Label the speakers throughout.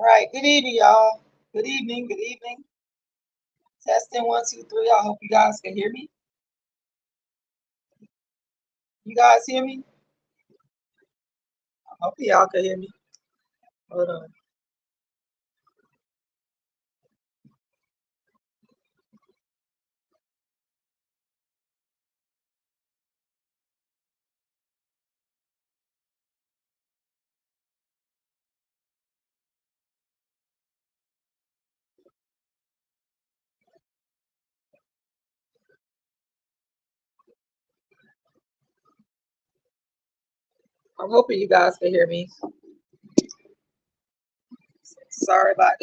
Speaker 1: All right, good evening, y'all. Good evening, good evening. Testing 1, 2, 3. I hope you guys can hear me. You guys hear me? I hope y'all can hear me. Hold on. I'm hoping you guys can hear me. Sorry about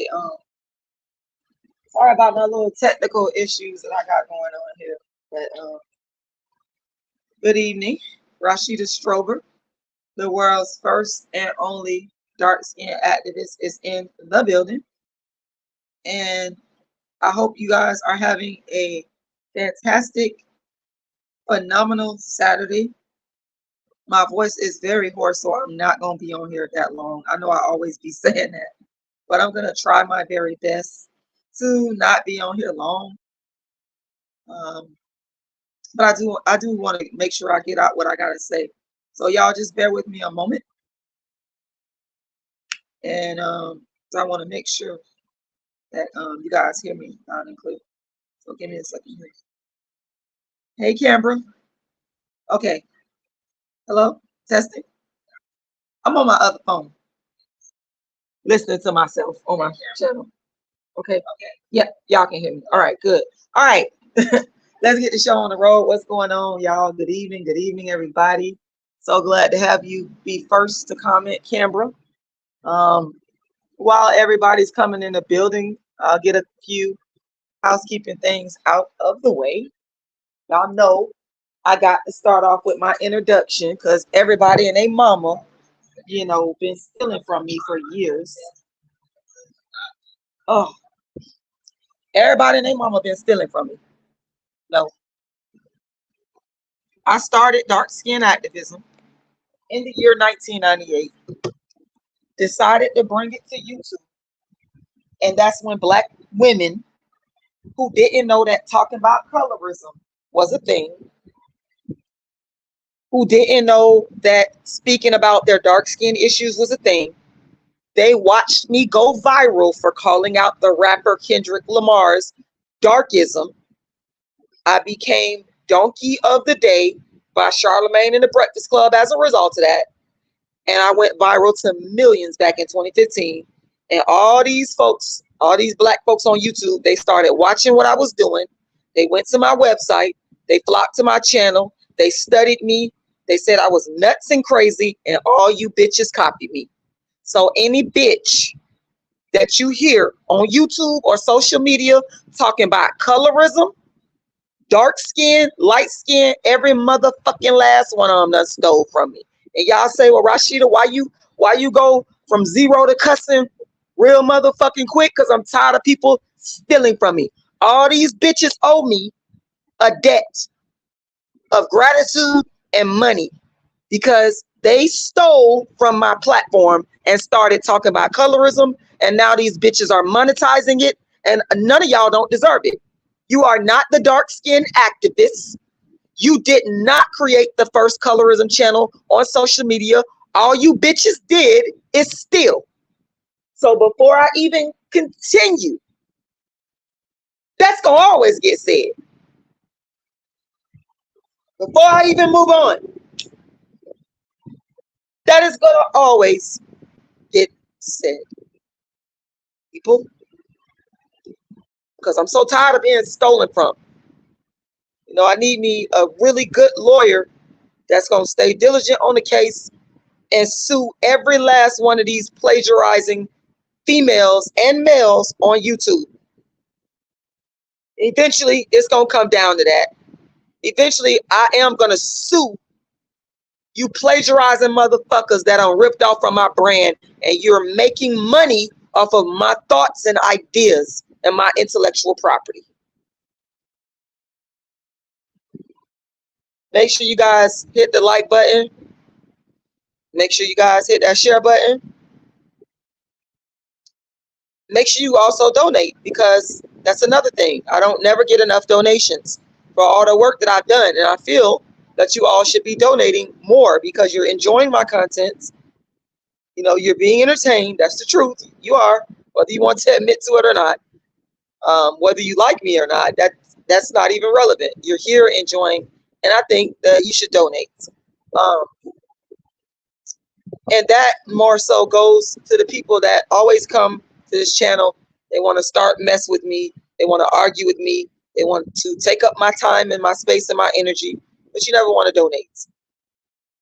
Speaker 1: my little technical issues that I got going on here. But good evening. Rashida Strober, the world's first and only dark-skinned activist, is in the building. And I hope you guys are having a fantastic, phenomenal Saturday. My voice is very hoarse, so I'm not going to be on here that long. I know I always be saying that, but I'm going to try my very best to not be on here long. But I do want to make sure I get out what I got to say. So y'all just bear with me a moment. And so I want to make sure that you guys hear me loud and clear. So give me a second here. Hey, Canberra. Okay. Hello? Testing. I'm on my other phone, listening to myself on my channel. Okay. Yeah, y'all can hear me. All right, good. All right. Let's get the show on the road. What's going on, y'all? Good evening, everybody. So glad to have you be first to comment, Canberra. While everybody's coming in the building, I'll get a few housekeeping things out of the way. Y'all know I got to start off with my introduction because everybody and their mama, you know, been stealing from me for years. Oh, everybody and their mama been stealing from me. No. I started dark skin activism in the year 1998. Decided to bring it to YouTube. And that's when Black women who didn't know that talking about colorism was a thing, who didn't know that speaking about their dark skin issues was a thing, they watched me go viral for calling out the rapper Kendrick Lamar's darkism. I became Donkey of the Day by Charlemagne and the Breakfast Club as a result of that. And I went viral to millions back in 2015. And all these folks, all these Black folks on YouTube, they started watching what I was doing. They went to my website. They flocked to my channel. They studied me. They said I was nuts and crazy, and all you bitches copied me. So any bitch that you hear on YouTube or social media talking about colorism, dark skin, light skin, every motherfucking last one of them done stole from me. And y'all say, well, Rashida, why you go from zero to cussing real motherfucking quick? Because I'm tired of people stealing from me. All these bitches owe me a debt of gratitude and money because they stole from my platform and started talking about colorism. And now these bitches are monetizing it. And none of y'all don't deserve it. You are not the dark-skinned activists. You did not create the first colorism channel on social media. All you bitches did is steal. So before I even continue, that's going to always get said. Before I even move on, that is going to always get said. People, because I'm so tired of being stolen from. You know, I need me a really good lawyer that's going to stay diligent on the case and sue every last one of these plagiarizing females and males on YouTube. Eventually, it's going to come down to that. Eventually, I am going to sue you plagiarizing motherfuckers that are ripped off from my brand, and you're making money off of my thoughts and ideas and my intellectual property. Make sure you guys hit the like button. Make sure you guys hit that share button. make sure you also donate, because that's another thing. I don't never get enough donations for all the work that I've done. And I feel that you all should be donating more because you're enjoying my content. You know, you're being entertained. That's the truth. You are, whether you want to admit to it or not. Whether you like me or not, that's not even relevant. You're here enjoying, and I think that you should donate. Um, and that more so goes to the people that always come to this channel. They want to start mess with me. They want to argue with me. They want to take up my time and my space and my energy, but you never want to donate.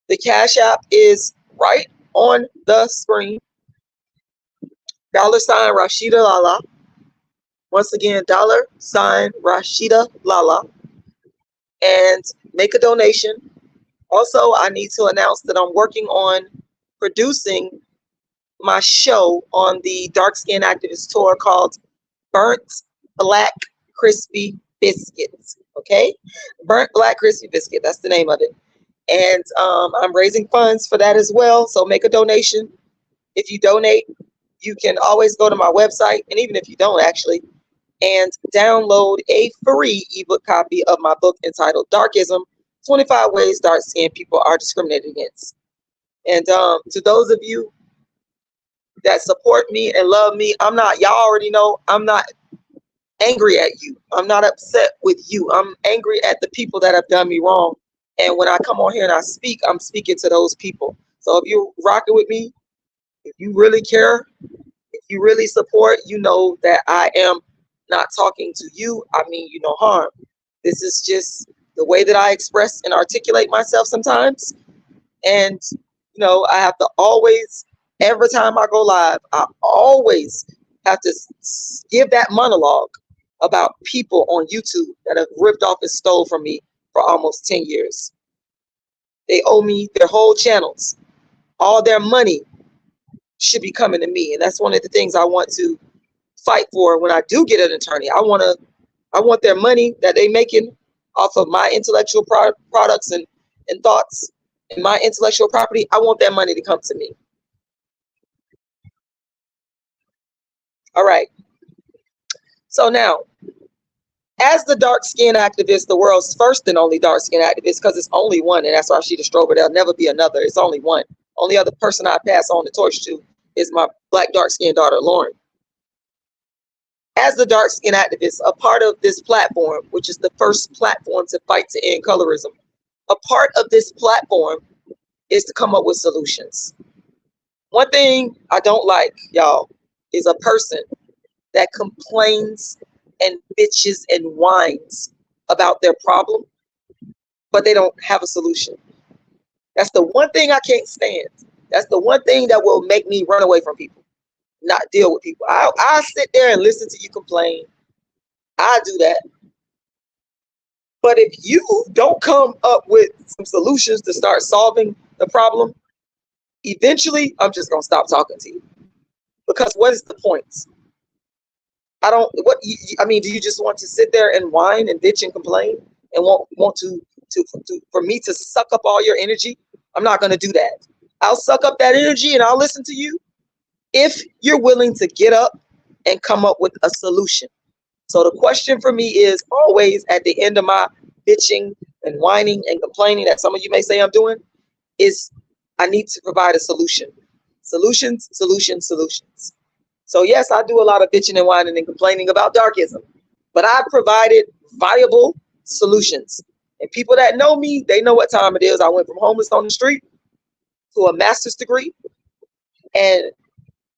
Speaker 1: The Cash App is right on the screen. $ Rashida Lala. Once again, $ Rashida Lala. And make a donation. Also, I need to announce that I'm working on producing my show on the Dark Skin Activist Tour called Burnt Black Crispy Biscuits. Okay? Burnt Black Crispy Biscuit. That's the name of it. And I'm raising funds for that as well. So make a donation. If you donate, you can always go to my website. And even if you don't, actually, and download a free ebook copy of my book entitled Darkism, 25 Ways Dark Skinned People Are Discriminated Against. And to those of you that support me and love me, y'all already know, I'm not angry at you. I'm not upset with you. I'm angry at the people that have done me wrong. And when I come on here and I speak, I'm speaking to those people. So if you're rocking with me, if you really care, if you really support, you know that I am not talking to you. I mean you no harm. This is just the way that I express and articulate myself sometimes. And, you know, I have to always, every time I go live, I always have to give that monologue about people on YouTube that have ripped off and stole from me for almost 10 years. They owe me their whole channels. All their money should be coming to me. And that's one of the things I want to fight for when I do get an attorney. I want their money that they making off of my intellectual products and thoughts and my intellectual property. I want that money to come to me. All right. So now, as the dark skin activist, the world's first and only dark skin activist, because it's only one, and that's RASHIDA STROBER. There'll never be another. It's only one. Only other person I pass on the torch to is my black dark skinned daughter, Lauren. As the dark skin activist, a part of this platform, which is the first platform to fight to end colorism, a part of this platform is to come up with solutions. One thing I don't like, y'all, is a person that complains and bitches and whines about their problem, but they don't have a solution. That's the one thing I can't stand. That's the one thing that will make me run away from people, not deal with people. I sit there and listen to you complain. I do that. But if you don't come up with some solutions to start solving the problem, eventually I'm just gonna stop talking to you. Because what is the point? I mean, do you just want to sit there and whine and bitch and complain and want to for me to suck up all your energy? I'm not gonna do that. I'll suck up that energy and I'll listen to you if you're willing to get up and come up with a solution. So the question for me is always at the end of my bitching and whining and complaining that some of you may say I'm doing is I need to provide a solution. Solutions, solutions, solutions. So yes, I do a lot of bitching and whining and complaining about darkism, but I provided viable solutions. And people that know me, they know what time it is. I went from homeless on the street to a master's degree and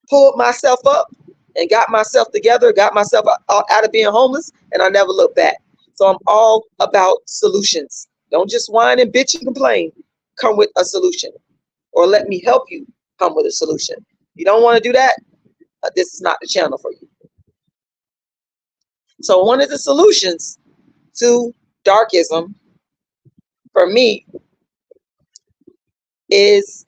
Speaker 1: pulled myself up and got myself together, got myself out of being homeless, and I never looked back. So I'm all about solutions. Don't just whine and bitch and complain. Come with a solution, or let me help you come with a solution. If you don't want to do that, this is not the channel for you. So one of the solutions to darkism for me is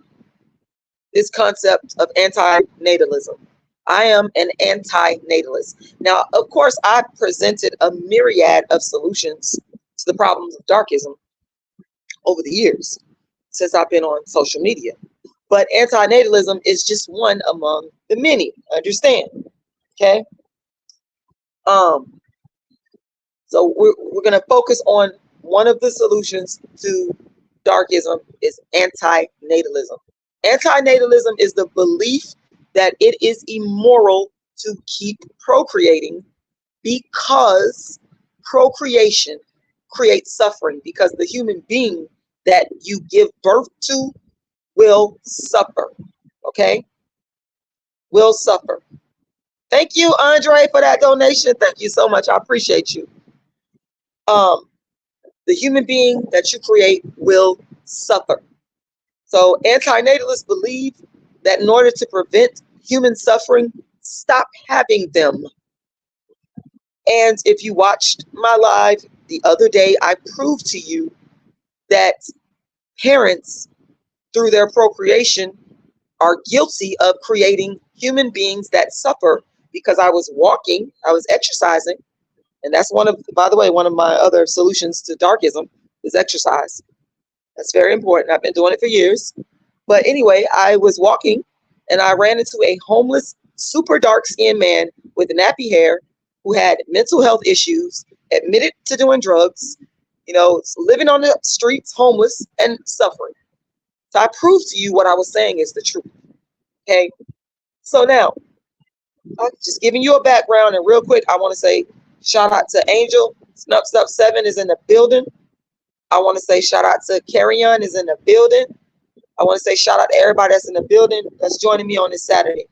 Speaker 1: this concept of anti-natalism. I am an anti-natalist. Now, of course, I presented a myriad of solutions to the problems of darkism over the years since I've been on social media. But anti-natalism is just one among the many, understand? Okay. So we're going to focus on one of the solutions to darkism is antinatalism. Antinatalism is the belief that it is immoral to keep procreating because procreation creates suffering, because the human being that you give birth to will suffer. Okay? Will suffer. Thank you, Andre, for that donation. Thank you so much. I appreciate you. The human being that you create will suffer. So antinatalists believe that in order to prevent human suffering, stop having them. And if you watched my live the other day, I proved to you that parents, through their procreation, are guilty of creating human beings that suffer, because I was walking, I was exercising, and that's one of, by the way, one of my other solutions to darkism is exercise. That's very important. I've been doing it for years. But anyway, I was walking and I ran into a homeless, super dark-skinned man with nappy hair who had mental health issues, admitted to doing drugs, living on the streets, homeless and suffering. So I proved to you what I was saying is the truth. Okay. So now, I'm just giving you a background, and real quick, I want to say shout out to Angel. Snup 7 is in the building. I want to say shout out to Carrion is in the building. I want to say shout out to everybody that's in the building that's joining me on this Saturday.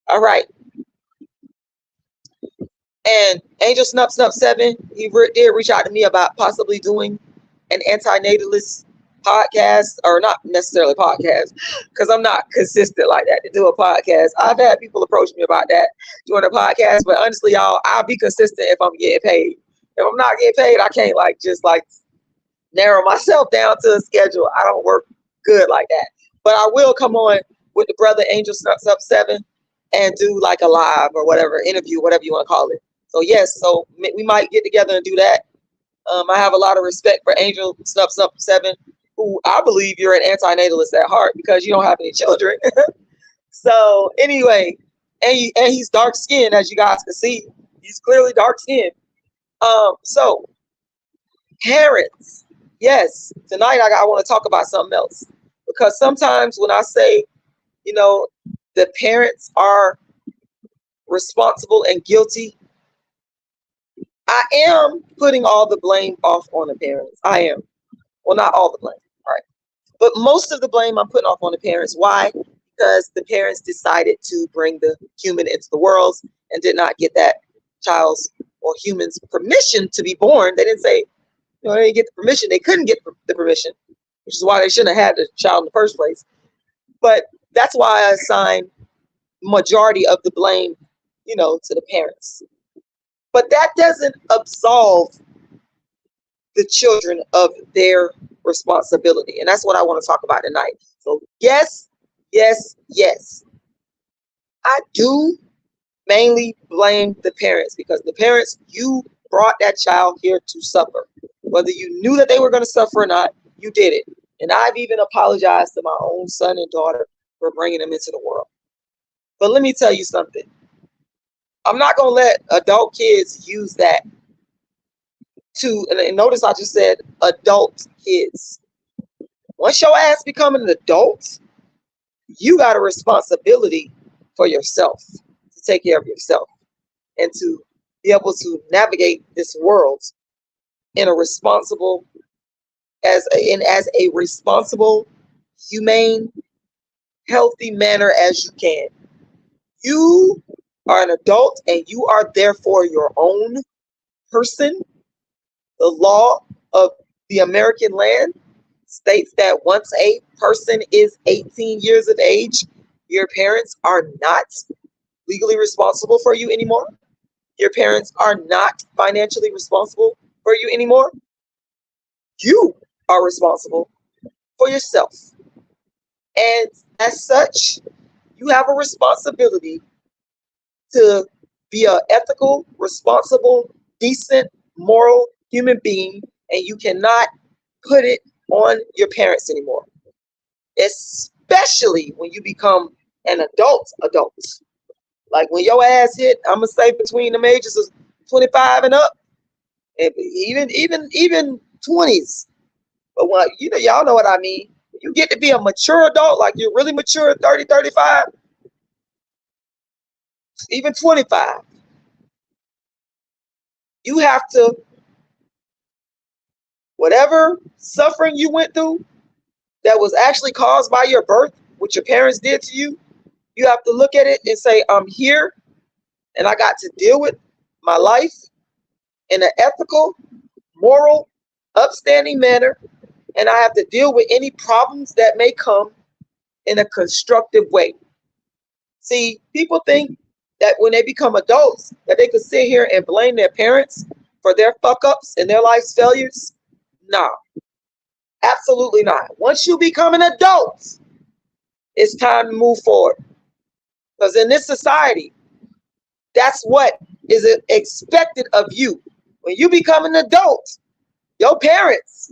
Speaker 1: All right. And Angel Snup 7, he did reach out to me about possibly doing an antinatalist podcast, or not necessarily podcast, because I'm not consistent like that to do a podcast. I've had people approach me about that, doing a podcast, but honestly, y'all, I'll be consistent if I'm getting paid. If I'm not getting paid, I can't just narrow myself down to a schedule. I don't work good like that. But I will come on with the brother Angel Snup 7 and do like a live or whatever, interview, whatever you want to call it. So yes, so we might get together and do that. I have a lot of respect for Angel Snup 7, who I believe you're an antinatalist at heart because you don't have any children. So anyway, and he's dark skinned, as you guys can see. He's clearly dark skinned. So parents, yes, tonight I want to talk about something else, because sometimes when I say, the parents are responsible and guilty, I am putting all the blame off on the parents. I am. Well, not all the blame, right? But most of the blame I'm putting off on the parents. Why? Because the parents decided to bring the human into the world and did not get that child's or human's permission to be born. They didn't say, they didn't get the permission. They couldn't get the permission, which is why they shouldn't have had the child in the first place. But that's why I assign majority of the blame, to the parents. But that doesn't absolve the children of their responsibility. And that's what I want to talk about tonight. So yes, yes, yes. I do mainly blame the parents, because the parents, you brought that child here to suffer. Whether you knew that they were going to suffer or not, you did it. And I've even apologized to my own son and daughter for bringing them into the world. But let me tell you something. I'm not going to let adult kids use that to, and notice I just said adult kids. Once your ass become an adult, you got a responsibility for yourself, to take care of yourself and to be able to navigate this world in a responsible, as a responsible, humane, healthy manner as you can. You are an adult and you are therefore your own person. The law of the American land states that once a person is 18 years of age, your parents are not legally responsible for you anymore. Your parents are not financially responsible for you anymore. You are responsible for yourself. And as such, you have a responsibility to be an ethical, responsible, decent, moral human being, and you cannot put it on your parents anymore. Especially when you become and adults. Like when your ass hit, I'm gonna say between the ages of 25 and up, and even 20s. But what y'all know what I mean. You get to be a mature adult, like you're really mature at 30, 35, even 25. You have to, whatever suffering you went through that was actually caused by your birth, what your parents did to you, you have to look at it and say, I'm here and I got to deal with my life in an ethical, moral, upstanding manner, and I have to deal with any problems that may come in a constructive way. See, people think that when they become adults, that they could sit here and blame their parents for their fuck-ups and their life's failures. No, absolutely not. Once you become an adult, it's time to move forward. Because in this society, that's what is expected of you. When you become an adult, your parents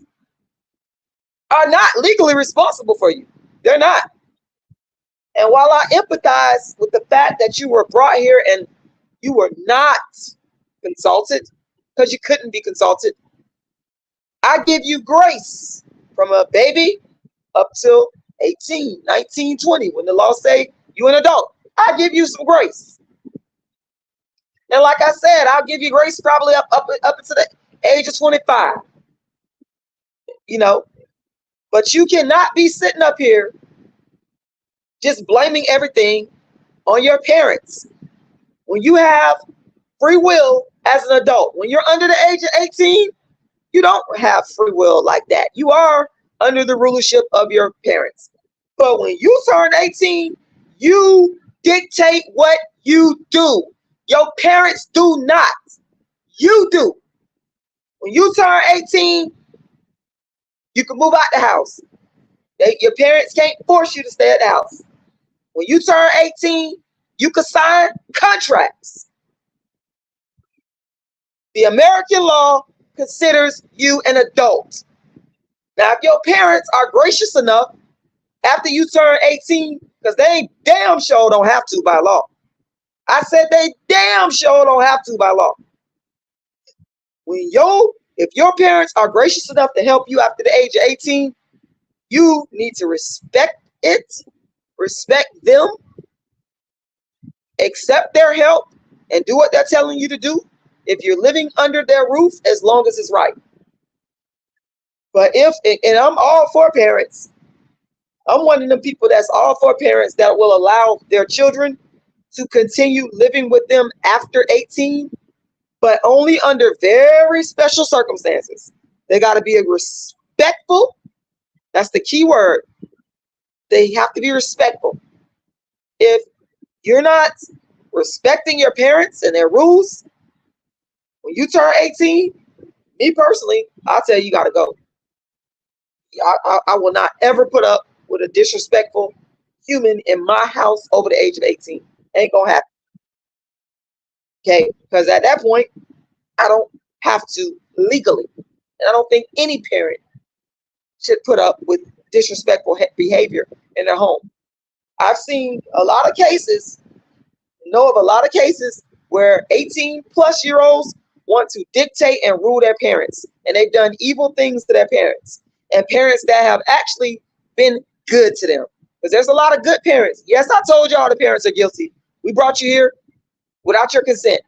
Speaker 1: are not legally responsible for you. They're not. And while I empathize with the fact that you were brought here and you were not consulted, because you couldn't be consulted, I give you grace from a baby up till 18, 19, 20, when the law say you're an adult. I give you some grace. And like I said, I'll give you grace probably up until the age of 25. But you cannot be sitting up here just blaming everything on your parents. When you have free will as an adult, when you're under the age of 18, you don't have free will like that. You are under the rulership of your parents. But when you turn 18, you dictate what you do. Your parents do not. You do. When you turn 18, you can move out the house. Your parents can't force you to stay at the house. When you turn 18, you can sign contracts. The American law considers you an adult. Now, if your parents are gracious enough after you turn 18, because they damn sure don't have to by law. I said they damn sure don't have to by law. If your parents are gracious enough to help you after the age of 18, you need to respect it, respect them, accept their help, and do what they're telling you to do if you're living under their roof, as long as it's right. But and I'm all for parents. I'm one of the people that's all for parents that will allow their children to continue living with them after 18, but only under very special circumstances. They got to be respectful. That's the key word. They have to be respectful. If you're not respecting your parents and their rules, when you turn 18, me personally, I'll tell you, you got to go. I will not ever put up with a disrespectful human in my house over the age of 18. Ain't gonna happen. Okay, because at that point, I don't have to legally. And I don't think any parent should put up with disrespectful behavior in their home. I've seen a lot of cases, know of a lot of cases where 18-plus-year-olds want to dictate and rule their parents. And they've done evil things to their parents. And parents that have actually been good to them. Because there's a lot of good parents. Yes, I told y'all the parents are guilty. We brought you here without your consent.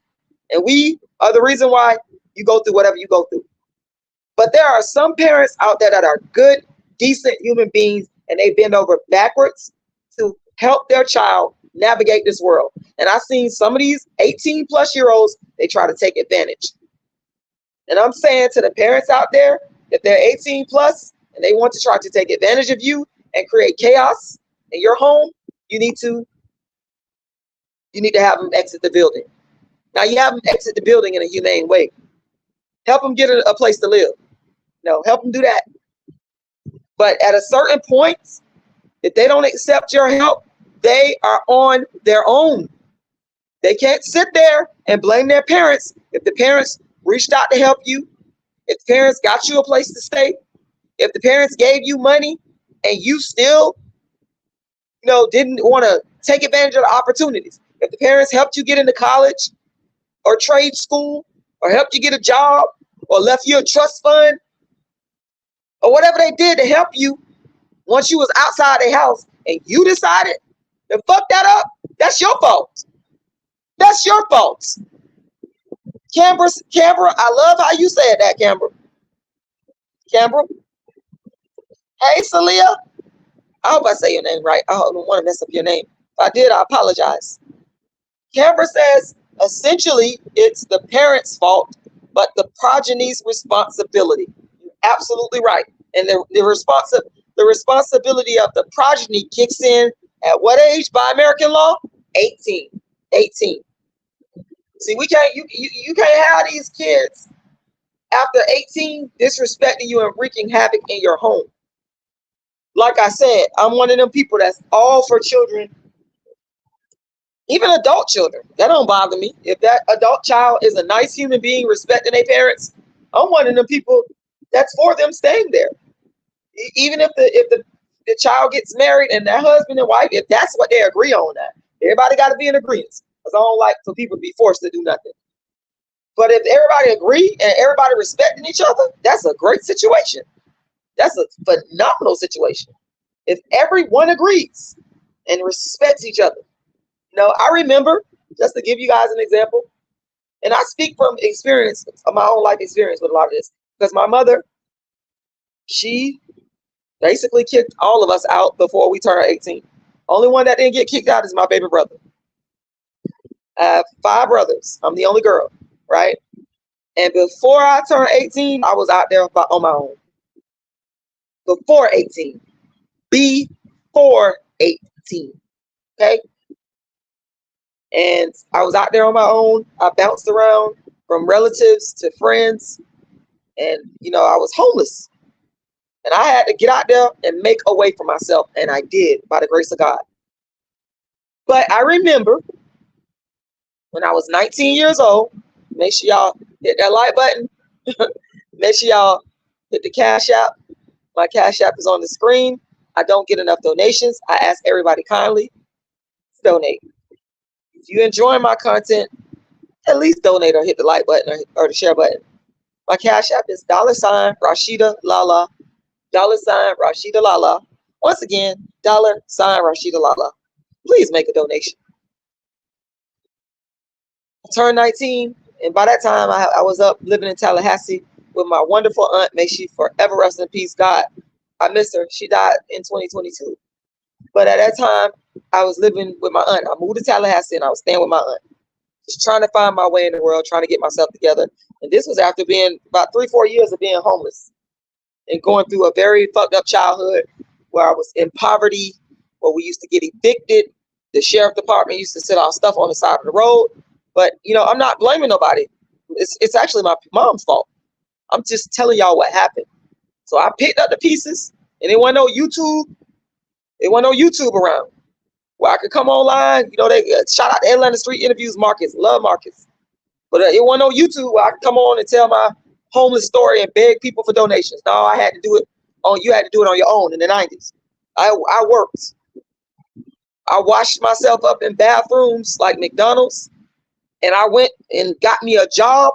Speaker 1: And we are the reason why you go through whatever you go through. But there are some parents out there that are good, decent human beings, and they bend over backwards to help their child navigate this world. And I've seen some of these 18-plus-year-olds, they try to take advantage. And I'm saying to the parents out there, if they're 18-plus and they want to try to take advantage of you and create chaos in your home, you need to have them exit the building. Now, you have them exit the building in a humane way. Help them get a place to live. No, help them do that. But at a certain point, if they don't accept your help, they are on their own. They can't sit there and blame their parents. If the parents reached out to help you, if the parents got you a place to stay, if the parents gave you money and you still, didn't want to take advantage of the opportunities. If the parents helped you get into college or trade school or helped you get a job or left you a trust fund or whatever they did to help you once you was outside the house and you decided to fuck that up, that's your fault. That's your fault. Canberra, I love how you said that, Canberra. Hey, Celia. I hope I say your name right. I don't want to mess up your name. If I did, I apologize. Canberra says, essentially, it's the parents' fault, but the progeny's responsibility. You're absolutely right. And the responsibility of the progeny kicks in at what age by American law? 18. 18. See, we can't. You can't have these kids after 18 disrespecting you and wreaking havoc in your home. Like I said, I'm one of them people that's all for children, even adult children. That don't bother me. If that adult child is a nice human being, respecting their parents, I'm one of them people that's for them staying there. Even if the child gets married and their husband and wife, if that's what they agree on, that everybody got to be in agreement. Because I don't like for people to be forced to do nothing. But if everybody agree and everybody respecting each other, that's a great situation. That's a phenomenal situation. If everyone agrees and respects each other. I remember, just to give you guys an example, and I speak from experience, of my own life experience with a lot of this, because my mother, she basically kicked all of us out before we turned 18. Only one that didn't get kicked out is my baby brother. I have 5 brothers. I'm the only girl, right? And before I turned 18, I was out there on my own. Before 18. Before 18. Okay? And I was out there on my own. I bounced around from relatives to friends. And, I was homeless. And I had to get out there and make a way for myself. And I did, by the grace of God. But I remember when I was 19 years old, make sure y'all hit that like button. Make sure y'all hit the Cash App. My Cash App is on the screen. I don't get enough donations. I ask everybody kindly to donate. If you enjoy my content, at least donate or hit the like button or the share button. My Cash App is $RASHIDA'Lala. $RASHIDA'Lala. Once again, $RASHIDA'Lala. Please make a donation. I turned 19, and by that time, I was up living in Tallahassee with my wonderful aunt. May she forever rest in peace. God, I miss her. She died in 2022. But at that time, I was living with my aunt. I moved to Tallahassee, and I was staying with my aunt. Just trying to find my way in the world, trying to get myself together. And this was after being about 3-4 years of being homeless and going through a very fucked up childhood where I was in poverty, where we used to get evicted. The sheriff department used to sit our stuff on the side of the road. But, I'm not blaming nobody. It's actually my mom's fault. I'm just telling y'all what happened. So I picked up the pieces, and it wasn't no YouTube. It wasn't no YouTube around where I could come online. They shout out to Atlanta Street Interviews, Marcus. Love Marcus. But it wasn't no YouTube where I could come on and tell my homeless story and beg people for donations. No, I had to do it you had to do it on your own in the 90s. I worked. I washed myself up in bathrooms like McDonald's. And I went and got me a job,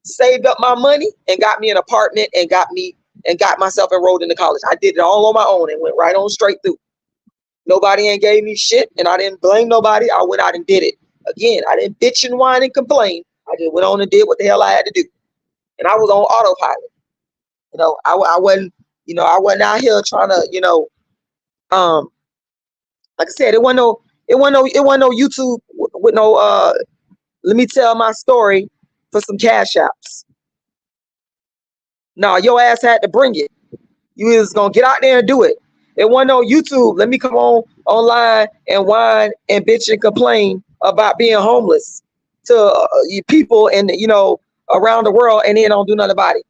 Speaker 1: saved up my money, and got me an apartment and got myself enrolled into college. I did it all on my own and went right on straight through. Nobody ain't gave me shit, and I didn't blame nobody. I went out and did it. Again, I didn't bitch and whine and complain. I just went on and did what the hell I had to do. And I was on autopilot. I wasn't out here trying to, like I said, it wasn't no YouTube with no let me tell my story for some cash apps. No, your ass had to bring it. You was gonna get out there and do it. It wasn't no YouTube. Let me come online and whine and bitch and complain about being homeless to people and around the world, and then don't do nothing about it.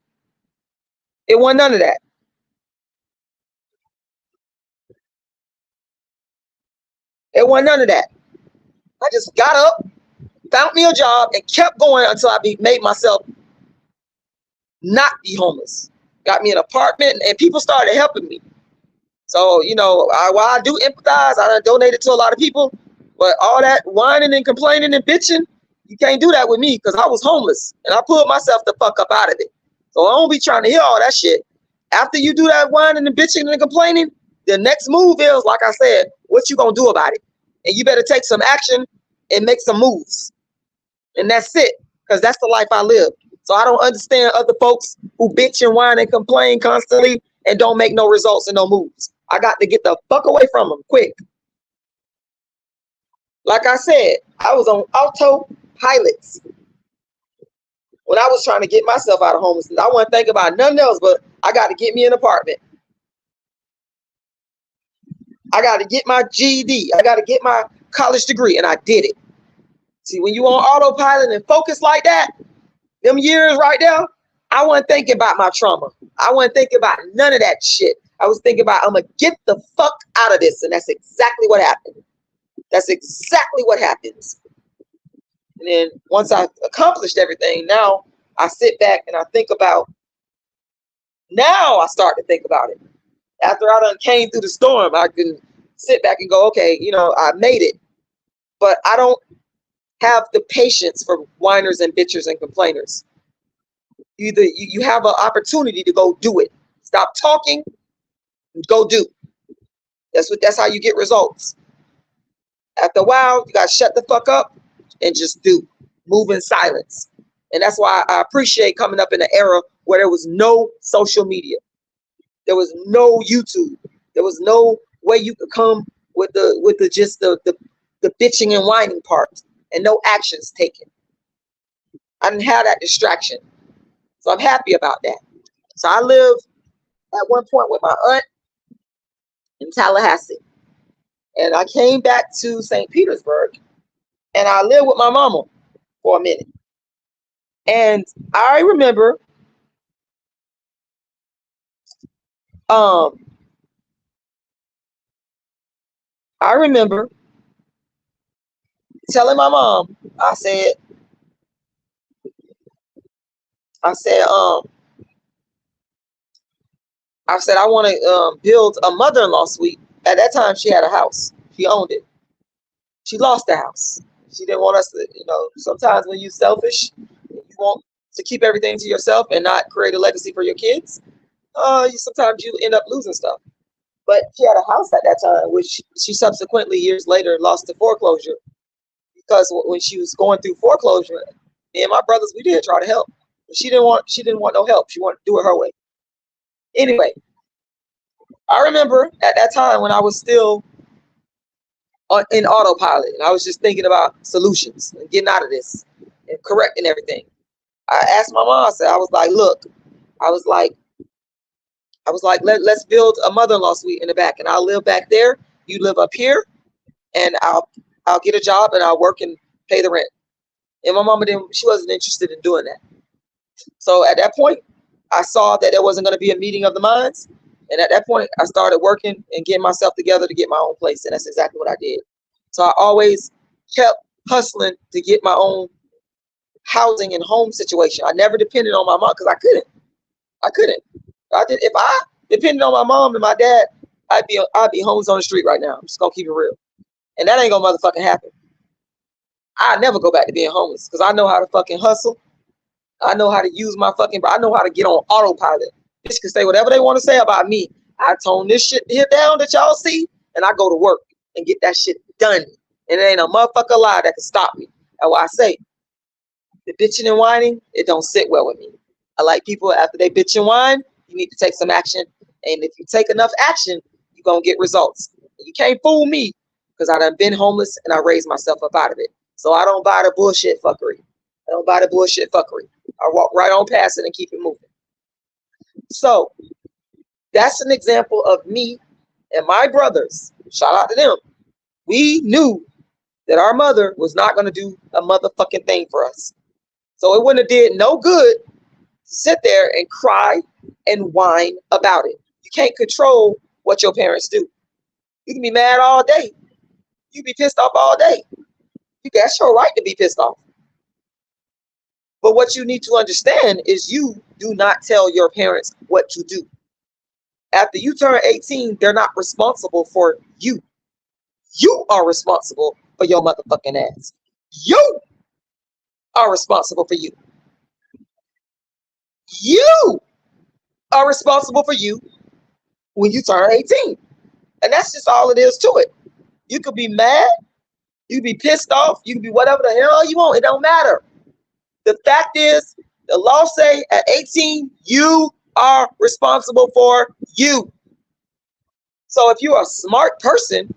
Speaker 1: It wasn't none of that. It wasn't none of that. I just got up, found me a job, and kept going until I made myself not be homeless. Got me an apartment, and people started helping me. So, while I do empathize, I donated to a lot of people. But all that whining and complaining and bitching, you can't do that with me because I was homeless and I pulled myself the fuck up out of it. So I don't be trying to hear all that shit. After you do that whining and bitching and complaining, the next move is, like I said, what you gonna do about it? And you better take some action and make some moves. And that's it, because that's the life I live. So I don't understand other folks who bitch and whine and complain constantly and don't make no results and no moves. I got to get the fuck away from them quick. Like I said, I was on autopilot when I was trying to get myself out of homelessness. I wasn't thinking about nothing else, but I got to get me an apartment. I got to get my GED. I got to get my college degree, and I did it. See, when you on autopilot and focus like that, them years right there, I wasn't thinking about my trauma. I wasn't thinking about none of that shit. I was thinking about, I'm going to get the fuck out of this, and that's exactly what happened. That's exactly what happens. And then once I accomplished everything, now I sit back and I think about, now I start to think about it. After I done came through the storm, I can sit back and go, okay, you know, I made it. But I don't have the patience for whiners and bitchers and complainers. Either you have an opportunity to go do it. Stop talking, go do. That's how you get results. After a while, you gotta shut the fuck up and just do. Move in silence. And that's why I appreciate coming up in an era where there was no social media. There was no YouTube. There was no way you could come with the bitching and whining part and no actions taken. I didn't have that distraction. So I'm happy about that. So I lived at one point with my aunt in Tallahassee. And I came back to St. Petersburg and I lived with my mama for a minute. And I remember telling my mom, I said, I want to build a mother-in-law suite. At that time, she had a house. She owned it. She lost the house. She didn't want us to, you know, sometimes when you're selfish, you want to keep everything to yourself and not create a legacy for your kids. Sometimes you end up losing stuff. But she had a house at that time, which she subsequently, years later, lost to foreclosure. Because when she was going through foreclosure, me and my brothers, we did try to help. But she didn't want no help. She wanted to do it her way. Anyway, I remember at that time when I was still in autopilot and I was just thinking about solutions and getting out of this and correcting everything. I asked my mom, I was like, let's build a mother-in-law suite in the back and I'll live back there. You live up here and I'll get a job and I'll work and pay the rent. And my mama she wasn't interested in doing that. So at that point, I saw that there wasn't going to be a meeting of the minds. And at that point, I started working and getting myself together to get my own place. And that's exactly what I did. So I always kept hustling to get my own housing and home situation. I never depended on my mom because I couldn't. If I depended on my mom and my dad, I'd be homeless on the street right now. I'm just going to keep it real. And that ain't going to motherfucking happen. I never go back to being homeless because I know how to fucking hustle. I know how to use my I know how to get on autopilot. Bitch can say whatever they want to say about me. I tone this shit here down that y'all see, and I go to work and get that shit done. And there ain't a motherfucker lie that can stop me. That's why I say, the bitching and whining, it don't sit well with me. I like people after they bitch and whine, you need to take some action. And if you take enough action, you're going to get results. You can't fool me because I done been homeless and I raised myself up out of it. So I don't buy the bullshit fuckery. I walk right on past it and keep it moving. So that's an example of me and my brothers. Shout out to them. We knew that our mother was not going to do a motherfucking thing for us. So it wouldn't have did no good to sit there and cry and whine about it. You can't control what your parents do. You can be mad all day. You can be pissed off all day. That's your right to be pissed off. But what you need to understand is you do not tell your parents what to do. After you turn 18, they're not responsible for you. You are responsible for your motherfucking ass. You are responsible for you. You are responsible for you when you turn 18. And that's just all it is to it. You could be mad, you could be pissed off, you could be whatever the hell you want. It don't matter. The fact is, the law say at 18, you are responsible for you. So if you're a smart person,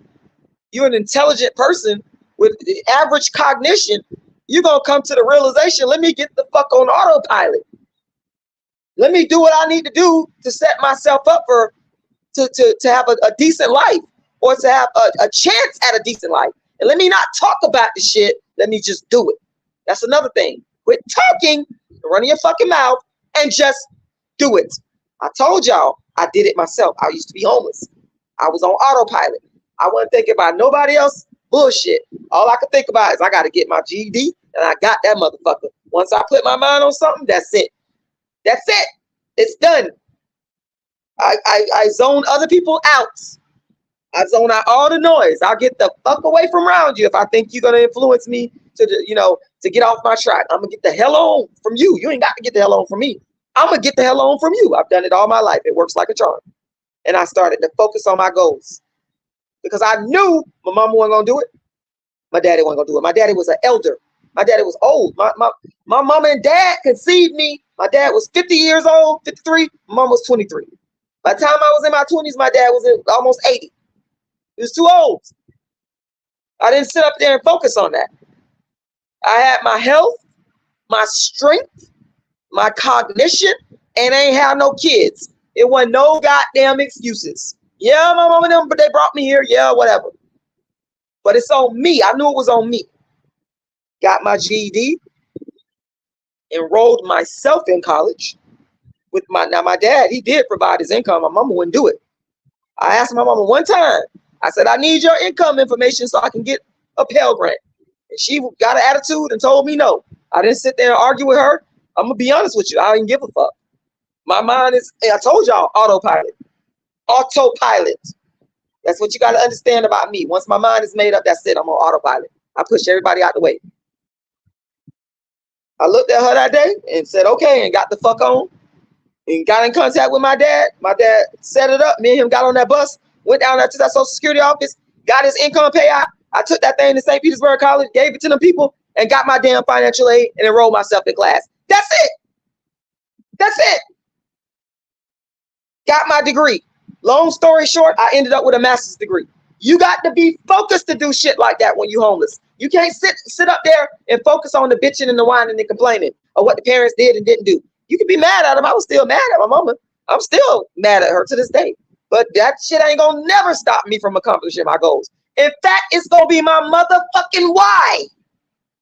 Speaker 1: you're an intelligent person with the average cognition, you're going to come to the realization, let me get the fuck on autopilot. Let me do what I need to do to set myself up for to have a decent life, or to have a chance at a decent life. And let me not talk about the shit. Let me just do it. That's another thing. Quit talking, running your fucking mouth, and just do it. I told y'all I did it myself. I used to be homeless. I was on autopilot. I wasn't thinking about nobody else bullshit. All I could think about is I got to get my GED, and I got that motherfucker. Once I put my mind on something, that's it. That's it. It's done. I zone other people out. I zone out all the noise. I'll get the fuck away from around you if I think you're gonna influence me to get off my track. I'm gonna get the hell on from you. You ain't got to get the hell on from me. I'm gonna get the hell on from you. I've done it all my life. It works like a charm. And I started to focus on my goals because I knew my mama wasn't gonna do it. My daddy wasn't gonna do it. My daddy was an elder. My daddy was old. My mama and dad conceived me. My dad was 50 years old, 53. My mom was 23. By the time I was in my 20s, my dad was almost 80. He was too old. I didn't sit up there and focus on that. I had my health, my strength, my cognition, and I ain't have no kids. It wasn't no goddamn excuses. Yeah, my mom and them, but they brought me here. Yeah, whatever. But it's on me. I knew it was on me. Got my GED, enrolled myself in college. With my dad, he did provide his income. My mama wouldn't do it. I asked my mama one time. I said, I need your income information so I can get a Pell Grant. And she got an attitude and told me no. I didn't sit there and argue with her. I'm gonna be honest with you. I didn't give a fuck. My mind is, I told y'all, autopilot. Autopilot. That's what you got to understand about me. Once my mind is made up, that's it. I'm on autopilot. I push everybody out the way. I looked at her that day and said, okay, and got the fuck on. And got in contact with my dad. My dad set it up. Me and him got on that bus, went down there to that Social Security office, got his income payout. I took that thing to St. Petersburg College, gave it to them people, and got my damn financial aid and enrolled myself in class. That's it. That's it. Got my degree. Long story short, I ended up with a master's degree. You got to be focused to do shit like that when you're homeless. You can't sit up there and focus on the bitching and the whining and complaining of what the parents did and didn't do. You can be mad at them. I was still mad at my mama. I'm still mad at her to this day. But that shit ain't gonna never stop me from accomplishing my goals. In fact, it's gonna be my motherfucking why.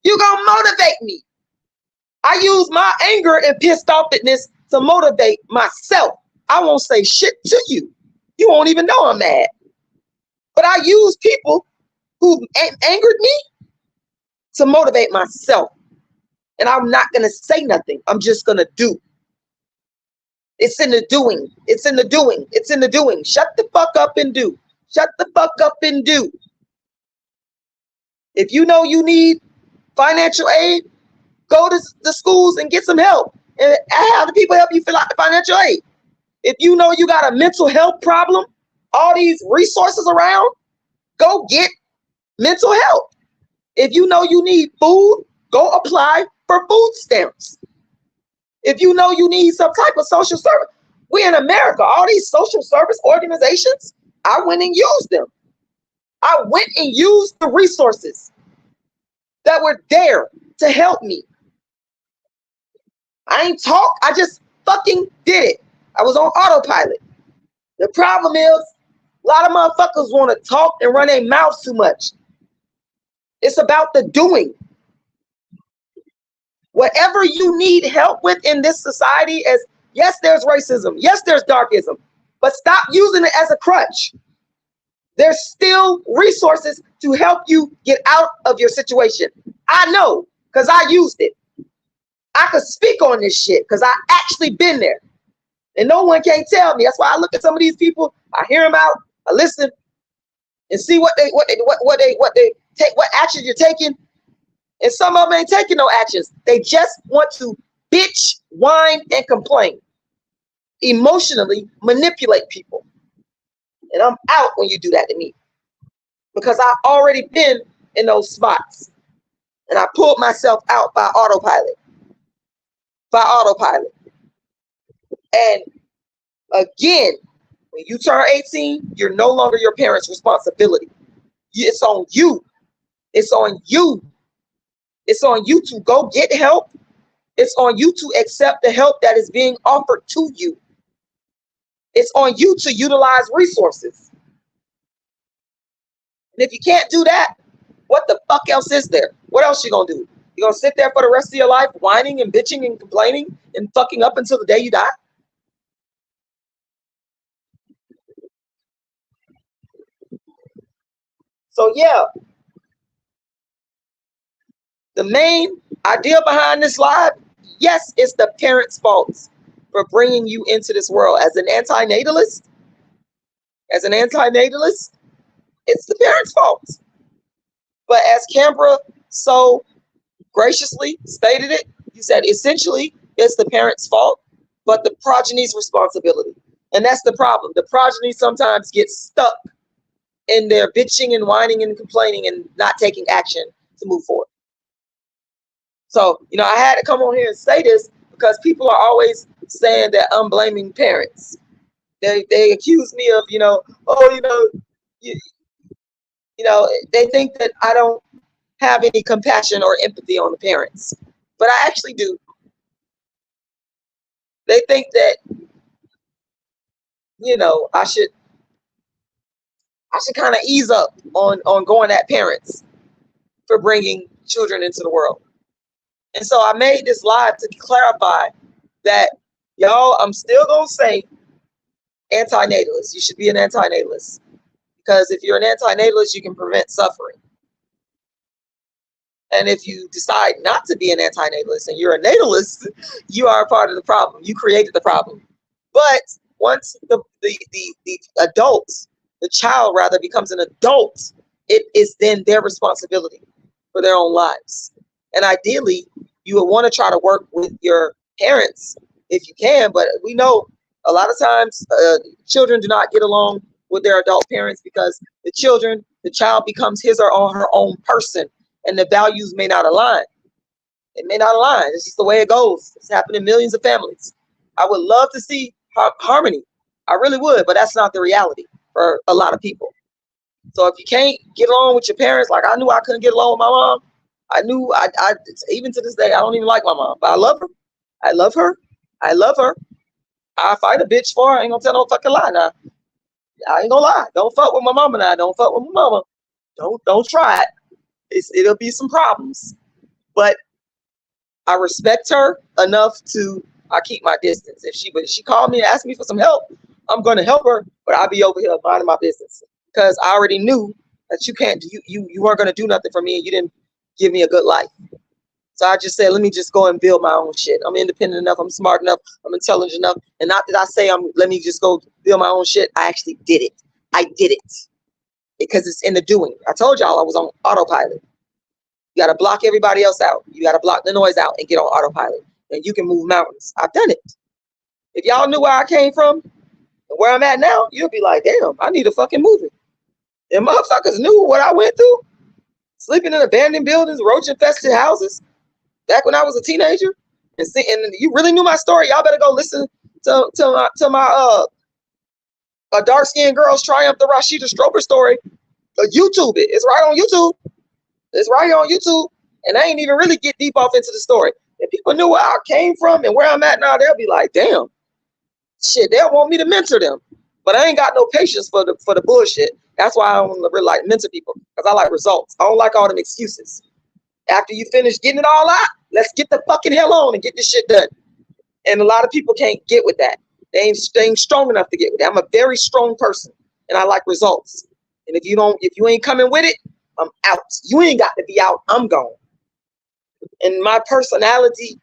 Speaker 1: You gonna motivate me. I use my anger and pissed offness to motivate myself. I won't say shit to you. You won't even know I'm mad. But I use people who angered me to motivate myself. And I'm not going to say nothing. I'm just going to do. It's in the doing. It's in the doing. It's in the doing. Shut the fuck up and do. Shut the fuck up and do. If you know you need financial aid, go to the schools and get some help. And have the people help you fill out the financial aid. If you know you got a mental health problem, all these resources around, go get mental health. If you know you need food, go apply for food stamps. If you know you need some type of social service, we in America, all these social service organizations, I went and used them. I went and used the resources that were there to help me. I ain't talk, I just fucking did it. I was on autopilot. The problem is, a lot of motherfuckers want to talk and run their mouths too much. It's about the doing. Whatever you need help with in this society, as yes, there's racism, yes, there's darkism, but stop using it as a crutch. There's still resources to help you get out of your situation. I know, because I used it. I could speak on this shit because I actually been there. And no one can tell me. That's why I look at some of these people, I hear them out, I listen, and see what they take what action you're taking, and some of them ain't taking no actions. They just want to bitch, whine, and complain, emotionally manipulate people. And I'm out when you do that to me, because I've already been in those spots, and I pulled myself out by autopilot. And again, when you turn 18, you're no longer your parents' responsibility. It's on you. It's on you. It's on you to go get help. It's on you to accept the help that is being offered to you. It's on you to utilize resources. And if you can't do that, what the fuck else is there? What else you gonna do? You gonna sit there for the rest of your life whining and bitching and complaining and fucking up until the day you die? So yeah, the main idea behind this live, yes, it's the parents' fault for bringing you into this world. As an antinatalist, it's the parents' fault. But as Canberra so graciously stated it, you said essentially it's the parents' fault, but the progeny's responsibility. And that's the problem. The progeny sometimes gets stuck in their bitching and whining and complaining and not taking action to move forward. So, you know, I had to come on here and say this because people are always saying that I'm blaming parents. They accuse me of, you know, they think that I don't have any compassion or empathy on the parents, but I actually do. They think that, you know, I should kind of ease up on going at parents for bringing children into the world. And so I made this live to clarify that, y'all, I'm still gonna say antinatalist. You should be an antinatalist, because if you're an antinatalist, you can prevent suffering. And if you decide not to be an antinatalist and you're a natalist, you are a part of the problem. You created the problem. But once the adult, the child rather, becomes an adult, it is then their responsibility for their own lives. And ideally, you would want to try to work with your parents if you can, but we know a lot of times children do not get along with their adult parents because the child becomes his or her own person, and the values may not align. It may not align. It's just the way it goes. It's happened in millions of families. I would love to see harmony. I really would, but that's not the reality for a lot of people. So if you can't get along with your parents, like I knew I couldn't get along with my mom. I knew I even to this day, I don't even like my mom, but I love her. I love her. I love her. I fight a bitch for her. I ain't gonna tell no fucking lie now. I ain't gonna lie. Don't fuck with my mama now. Don't fuck with my mama. Don't try it. It'll be some problems. But I respect her enough to I keep my distance. If she called me and asked me for some help, I'm gonna help her, but I'll be over here minding my business. Because I already knew that you weren't gonna do nothing for me and you didn't give me a good life. So I just said, let me just go and build my own shit. I'm independent enough, I'm smart enough, I'm intelligent enough. And not that I say let me just go build my own shit. I actually did it. I did it. Because it's in the doing. I told y'all I was on autopilot. You gotta block everybody else out. You gotta block the noise out and get on autopilot. And you can move mountains. I've done it. If y'all knew where I came from and where I'm at now, you'll be like, damn, I need a fucking movie. And motherfuckers knew what I went through. Sleeping in abandoned buildings, roach-infested houses, back when I was a teenager. And you really knew my story. Y'all better go listen to my a dark-skinned girl's triumph, the Rashida Strober story. YouTube it. It's right on YouTube. It's right here on YouTube. And I ain't even really get deep off into the story. If people knew where I came from and where I'm at now, they'll be like, damn, shit, they'll want me to mentor them. But I ain't got no patience for the bullshit. That's why I don't really like mentor people, because I like results. I don't like all them excuses. After you finish getting it all out, let's get the fucking hell on and get this shit done. And a lot of people can't get with that. They ain't strong enough to get with that. I'm a very strong person, and I like results. And if you ain't coming with it, I'm out. You ain't got to be out. I'm gone. And my personality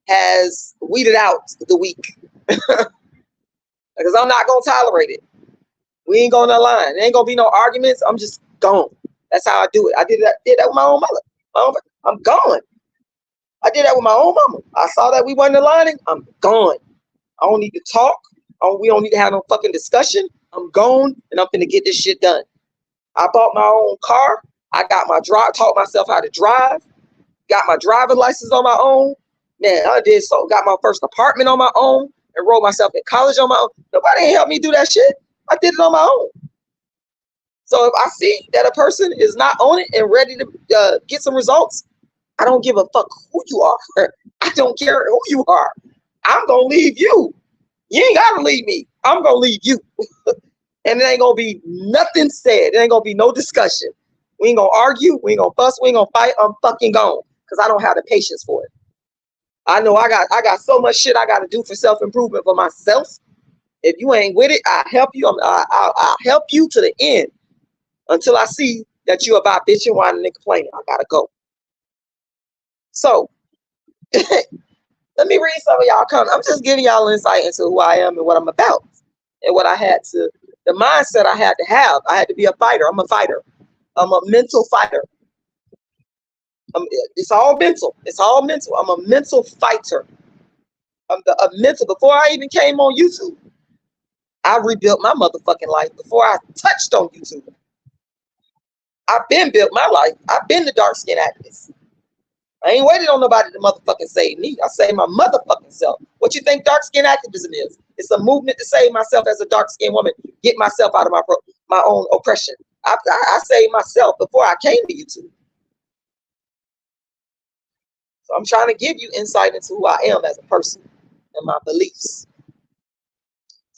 Speaker 1: has weeded out the weak. Because I'm not gonna tolerate it. We ain't gonna align. There ain't gonna be no arguments. I'm just gone. That's how I do it. I did that with my own mother. I'm gone. I did that with my own mama. I saw that we wasn't aligning. I'm gone. I don't need to talk. We don't need to have no fucking discussion. I'm gone, and I'm finna get this shit done. I bought my own car. I got my taught myself how to drive. Got my driver's license on my own. Man, I did so. Got my first apartment on my own. Enrolled myself in college on my own. Nobody helped me do that shit. I did it on my own. So if I see that a person is not on it and ready to get some results, I don't give a fuck who you are. I don't care who you are. I'm gonna leave you. You ain't gotta leave me. I'm gonna leave you. And it ain't gonna be nothing said. It ain't gonna be no discussion. We ain't gonna argue. We ain't gonna fuss. We ain't gonna fight. I'm fucking gone because I don't have the patience for it. I know I got so much shit I gotta do for self-improvement for myself. If you ain't with it, I'll help you. I'll help you to the end until I see that you about bitching, whining, and complaining. I gotta go. So let me read some of y'all comments. I'm just giving y'all insight into who I am and what I'm about and what I had to, the mindset I had to have. I had to be a fighter. I'm a fighter. I'm a mental fighter. It's all mental. It's all mental. I'm a mental fighter. I'm a mental. Before I even came on YouTube, I rebuilt my motherfucking life before I touched on YouTube. I've been built my life. I've been the dark skin activist. I ain't waited on nobody to motherfucking save me. I save my motherfucking self. What you think dark skin activism is? It's a movement to save myself as a dark skinned woman, get myself out of my own oppression. I saved myself before I came to YouTube. So I'm trying to give you insight into who I am as a person and my beliefs.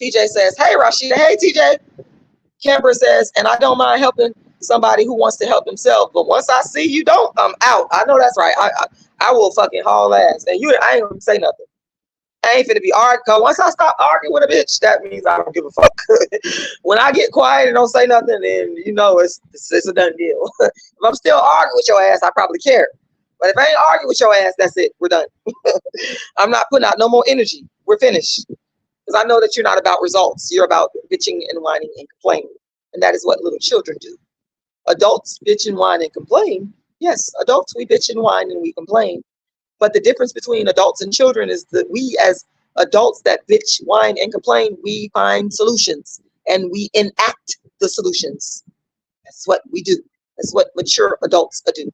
Speaker 1: TJ says, hey, Rashida. Hey, TJ. Camber says, and I don't mind helping somebody who wants to help themselves, but once I see you don't, I'm out. I know that's right. I will fucking haul ass, and I ain't gonna say nothing. I ain't finna be arguing. Cause once I stop arguing with a bitch, that means I don't give a fuck. When I get quiet and don't say nothing, then you know it's a done deal. If I'm still arguing with your ass, I probably care. But if I ain't arguing with your ass, that's it. We're done. I'm not putting out no more energy. We're finished. Because I know that you're not about results. You're about bitching and whining and complaining, and that is what little children do. Adults bitch and whine and complain. Yes, adults, we bitch and whine and we complain. But the difference between adults and children is that we as adults that bitch, whine, and complain, we find solutions and we enact the solutions. That's what we do. That's what mature adults do.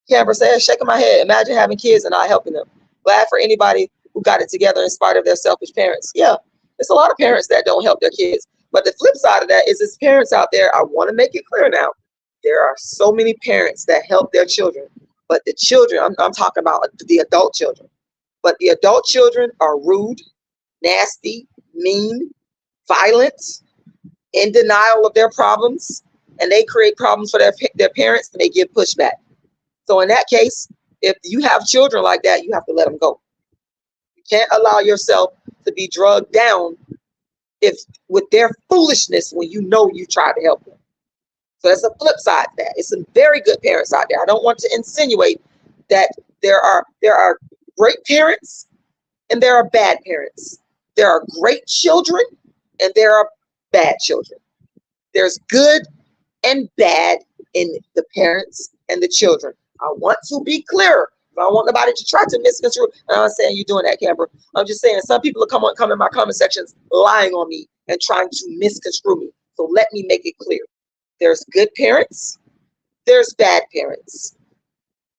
Speaker 1: Canberra says, shaking my head, imagine having kids and not helping them. Glad for anybody who got it together in spite of their selfish parents. Yeah, there's a lot of parents that don't help their kids. But the flip side of that is there's parents out there, I want to make it clear now, there are so many parents that help their children. But the children, I'm talking about the adult children. But the adult children are rude, nasty, mean, violent, in denial of their problems. And they create problems for their parents and they give pushback. So in that case, if you have children like that, you have to let them go. You can't allow yourself to be drugged down with their foolishness when you know you try to help them. So that's a flip side to that. It's some very good parents out there. I don't want to insinuate that there are great parents and there are bad parents. There are great children and there are bad children. There's good and bad in the parents and the children. I want to be clear. I don't want nobody to try to misconstrue. I'm not saying you're doing that, Camber. I'm just saying some people are come in my comment sections lying on me and trying to misconstrue me. So let me make it clear. There's good parents. There's bad parents.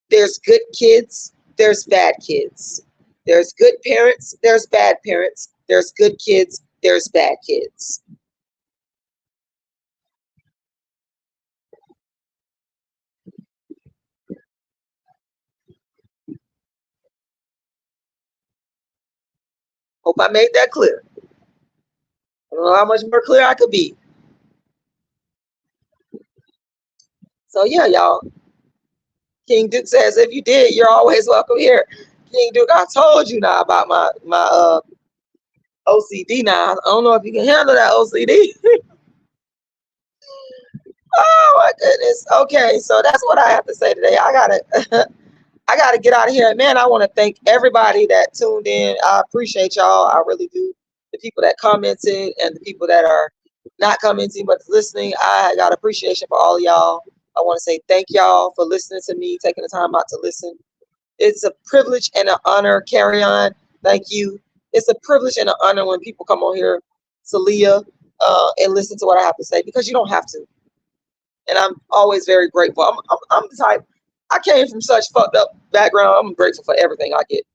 Speaker 1: There's good kids. There's bad kids. There's good parents. There's bad parents. There's good kids. There's bad kids. Hope I made that clear. I don't know how much more clear I could be. So yeah, y'all. King Duke says, if you did, you're always welcome here. King Duke, I told you now about my OCD now. I don't know if you can handle that OCD. Oh my goodness. Okay, so that's what I have to say today. I gotta get out of here. And man, I want to thank everybody that tuned in. I appreciate y'all. I really do. The people that commented and the people that are not commenting but listening. I got appreciation for all of y'all. I want to say thank y'all for listening to me, taking the time out to listen. It's a privilege and an honor. Carry on. Thank you. It's a privilege and an honor when people come on here, Celia, and listen to what I have to say, because you don't have to. And I'm always very grateful. I'm the type, I came from such fucked up background. I'm grateful for everything I get.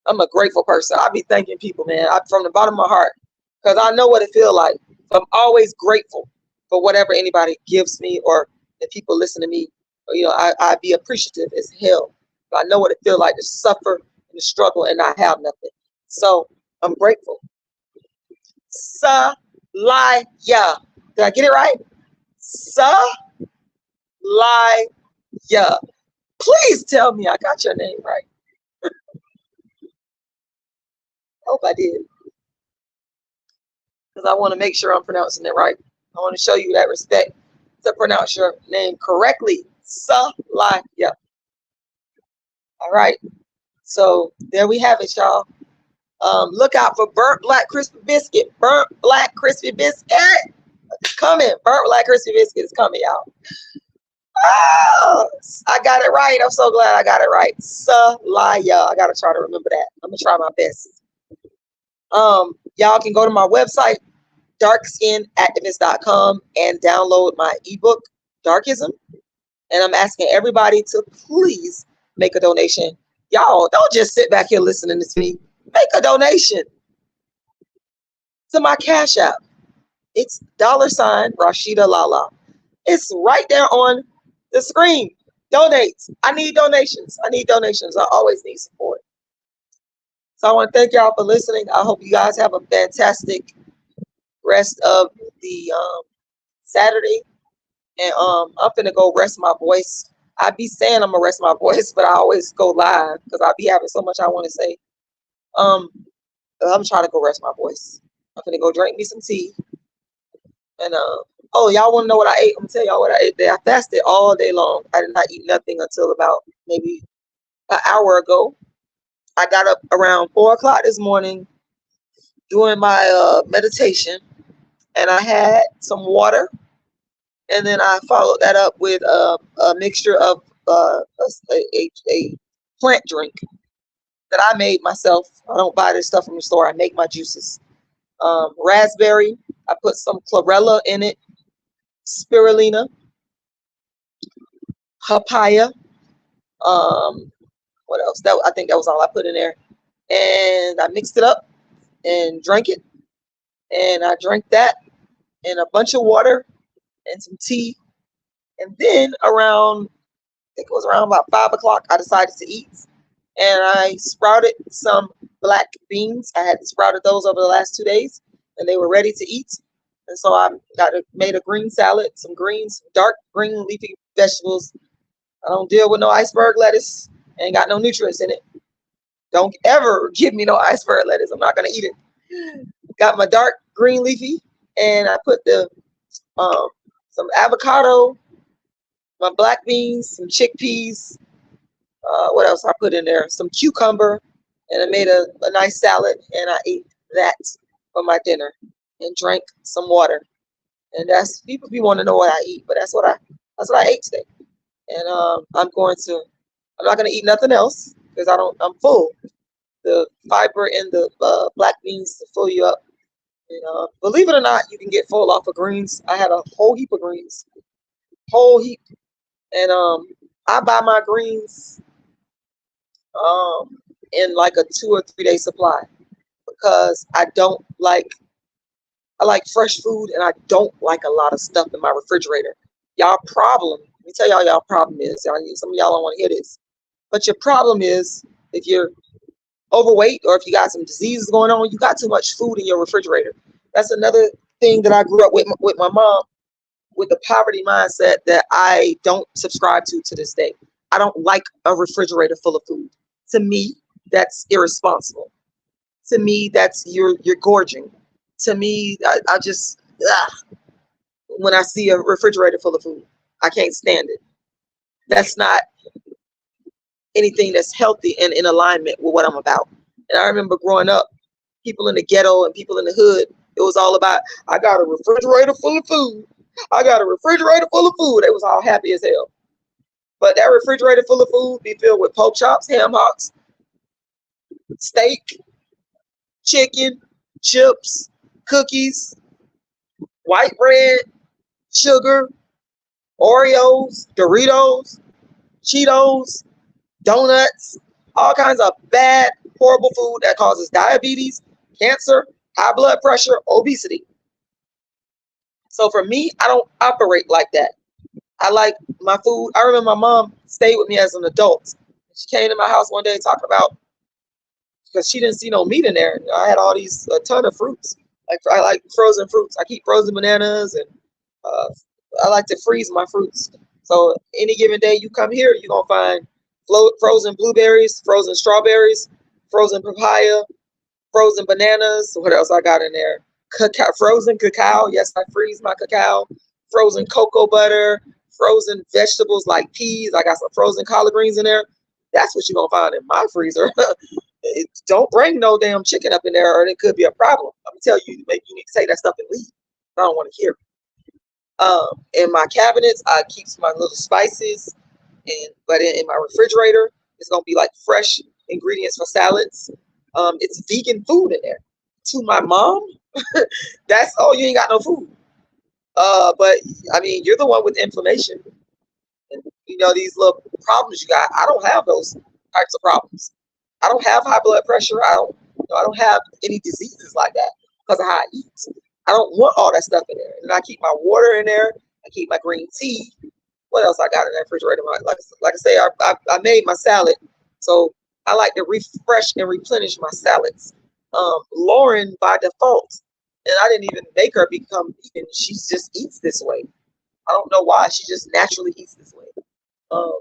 Speaker 1: I'm a grateful person. I be thanking people, man, from the bottom of my heart, because I know what it feels like. I'm always grateful for whatever anybody gives me, or if people listen to me. You know, I be appreciative as hell. I know what it feels like to suffer and to struggle and not have nothing. So I'm grateful. Salaya. Did I get it right? Salaya. Please tell me I got your name right. Hope I did, because I want to make sure I'm pronouncing it right. I want to show you that respect to pronounce your name correctly. Salaya. All right. So there we have it, y'all. Look out for burnt black crispy biscuit. Burnt black crispy biscuit coming. Burnt black crispy biscuit is coming, y'all. Oh, I got it right. I'm so glad I got it right. Salaya. I gotta try to remember that. I'm gonna try my best. Y'all can go to my website, darkskinactivist.com, and download my ebook, Darkism. And I'm asking everybody to please make a donation. Y'all, don't just sit back here listening to me. Make a donation to my Cash App. It's $RASHIDA'Lala. It's right there on the screen. Donate. I need donations. I need donations. I always need support. So I want to thank y'all for listening. I hope you guys have a fantastic rest of the Saturday. And I'm finna go rest my voice. I be saying I'm gonna rest my voice, but I always go live because I be having so much I want to say. I'm trying to go rest my voice. I'm finna go drink me some tea. And oh, y'all want to know what I ate? I'm gonna tell y'all what I ate there. I fasted all day long. I did not eat nothing until about maybe an hour ago. I got up around 4 o'clock this morning doing my meditation, and I had some water, and then I followed that up with a mixture of a plant drink that I made myself. I don't buy this stuff from the store. I make my juices. Raspberry. I put some chlorella in it. Spirulina. Papaya. What else? I think that was all I put in there. And I mixed it up and drank it. And I drank that and a bunch of water and some tea. And then around, I think it was around about 5 o'clock, I decided to eat. And I sprouted some black beans. I had sprouted those over the last 2 days, and they were ready to eat. And so I made a green salad, some greens, dark green leafy vegetables. I don't deal with no iceberg lettuce. Ain't got no nutrients in it. Don't ever give me no iceberg lettuce. I'm not gonna eat it. Got my dark green leafy, and I put the some avocado, my black beans, some chickpeas. What else I put in there? Some cucumber, and I made a nice salad, and I ate that for my dinner and drank some water. And that's, people be wanting to know what I eat, but that's what I ate today. And I'm not gonna eat nothing else because I'm full. The fiber in the black beans to fill you up. And believe it or not, you can get full off of greens. I had a whole heap of greens, whole heap. And I buy my greens in like a 2 or 3 day supply, because I like fresh food, and I don't like a lot of stuff in my refrigerator. Y'all problem, let me tell y'all problem is, some of y'all don't want to hear this, but your problem is, if you're overweight or if you got some diseases going on, you got too much food in your refrigerator. That's another thing that I grew up with my mom, with the poverty mindset that I don't subscribe to this day. I don't like a refrigerator full of food. To me, that's irresponsible. To me, that's you're gorging. To me, I just, when I see a refrigerator full of food, I can't stand it. That's not anything that's healthy and in alignment with what I'm about. And I remember growing up, people in the ghetto and people in the hood, it was all about, I got a refrigerator full of food. I got a refrigerator full of food. They was all happy as hell. But that refrigerator full of food be filled with pork chops, ham hocks, steak, chicken, chips, cookies, white bread, sugar, Oreos, Doritos, Cheetos, donuts, all kinds of bad, horrible food that causes diabetes, cancer, high blood pressure, obesity. So for me, I don't operate like that. I like my food. I remember my mom stayed with me as an adult. She came to my house one day talking about, because she didn't see no meat in there. I had all these, a ton of fruits. Like I like frozen fruits. I keep frozen bananas, and uh, I like to freeze my fruits. So any given day you come here, you're gonna find frozen blueberries, frozen strawberries, frozen papaya, frozen bananas. What else I got in there? Cacao, frozen cacao. Yes, I freeze my cacao. Frozen cocoa butter, frozen vegetables like peas. I got some frozen collard greens in there. That's what you're gonna find in my freezer. Don't bring no damn chicken up in there, or it could be a problem. I'm gonna tell you, maybe you need to take that stuff and leave. I don't want to hear it. In my cabinets, I keep my little spices, but in my refrigerator, it's gonna be like fresh ingredients for salads. It's vegan food in there. To my mom, that's, oh, you ain't got no food. But I mean, you're the one with inflammation, and you know these little problems you got. I don't have those types of problems. I don't have high blood pressure. I don't have any diseases like that because of how I eat. I don't want all that stuff in there. And I keep my water in there. I keep my green tea. What else I got in that refrigerator? Like I say, I made my salad, so I like to refresh and replenish my salads. Lauren, by default, and I didn't even make her become vegan. She just eats this way. I don't know why. She just naturally eats this way. Um,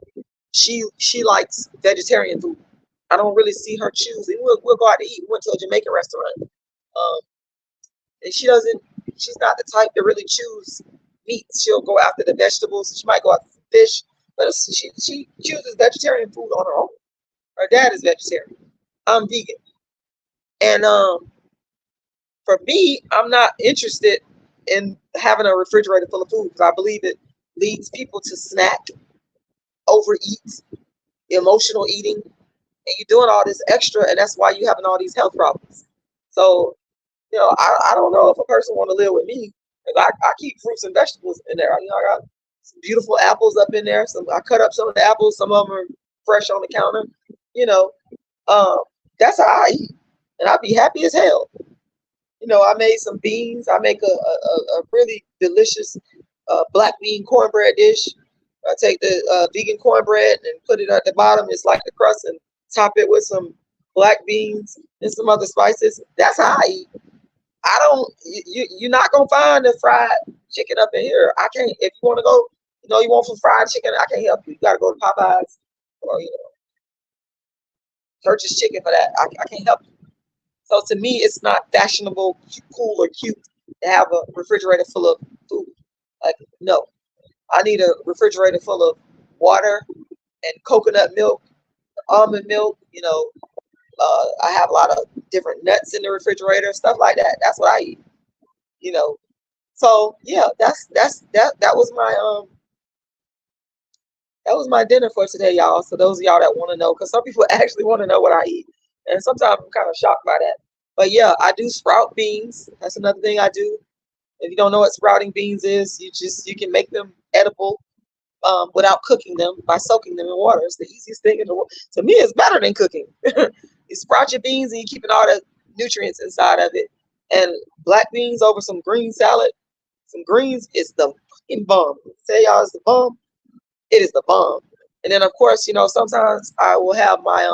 Speaker 1: she likes vegetarian food. I don't really see her choosing. We'll go out to eat. We went to a Jamaican restaurant, and she's not the type to really choose meat. She'll go after the vegetables. She might go after the fish, but she chooses vegetarian food on her own. Her dad is vegetarian. I'm vegan, and for me, I'm not interested in having a refrigerator full of food because I believe it leads people to snack, overeat, emotional eating, and you're doing all this extra, and that's why you're having all these health problems. So, I don't know if a person want to live with me. I keep fruits and vegetables in there. I got some beautiful apples up in there. I cut up some of the apples. Some of them are fresh on the counter. You know, um, that's how I eat, and I'd be happy as hell. I made some beans. I make a really delicious black bean cornbread dish. I take the vegan cornbread and put it at the bottom. It's like the crust, and top it with some black beans and some other spices. That's how I eat. I don't. You're not gonna find the fried chicken up in here. I can't. If you want to go, you want some fried chicken, I can't help you. You gotta go to Popeyes or Church's Chicken for that. I can't help you. So to me, it's not fashionable, cool, or cute to have a refrigerator full of food. Like, no, I need a refrigerator full of water and coconut milk, almond milk. I have a lot of different nuts in the refrigerator, stuff like that. That's what I eat. You know. So yeah, that was my dinner for today, y'all. So those of y'all that want to know, because some people actually want to know what I eat, and sometimes I'm kind of shocked by that. But yeah, I do sprout beans. That's another thing I do. If you don't know what sprouting beans is, you can make them edible without cooking them by soaking them in water. It's the easiest thing in the world. To me, it's better than cooking. You sprout your beans and you're keeping all the nutrients inside of it. And black beans over some green salad, some greens is the fucking bomb. Say y'all, it's the bomb. It is the bomb. And then of course, sometimes I will have my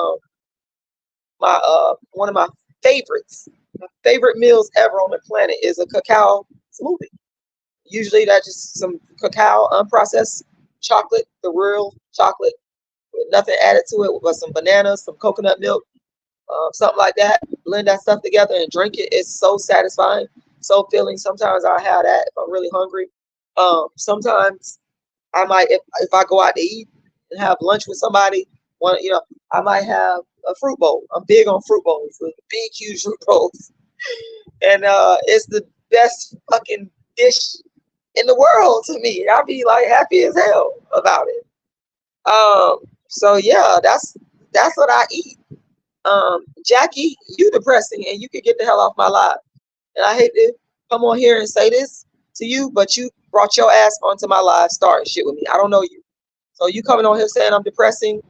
Speaker 1: one of my favorite meals ever on the planet is a cacao smoothie. Usually that's just some cacao, unprocessed chocolate, the real chocolate, with nothing added to it, with some bananas, some coconut milk, something like that. Blend that stuff together and drink it. It's so satisfying, so filling. Sometimes I have that if I'm really hungry. Sometimes I might, if I go out to eat and have lunch with somebody, I might have a fruit bowl. I'm big on fruit bowls, big, huge fruit bowls, and it's the best fucking dish in the world to me. I'll be like happy as hell about it. So yeah, that's what I eat. Jackie, you depressing and you can get the hell off my live. And I hate to come on here and say this to you, but you brought your ass onto my live starting shit with me. I don't know you. So you coming on here saying I'm depressing,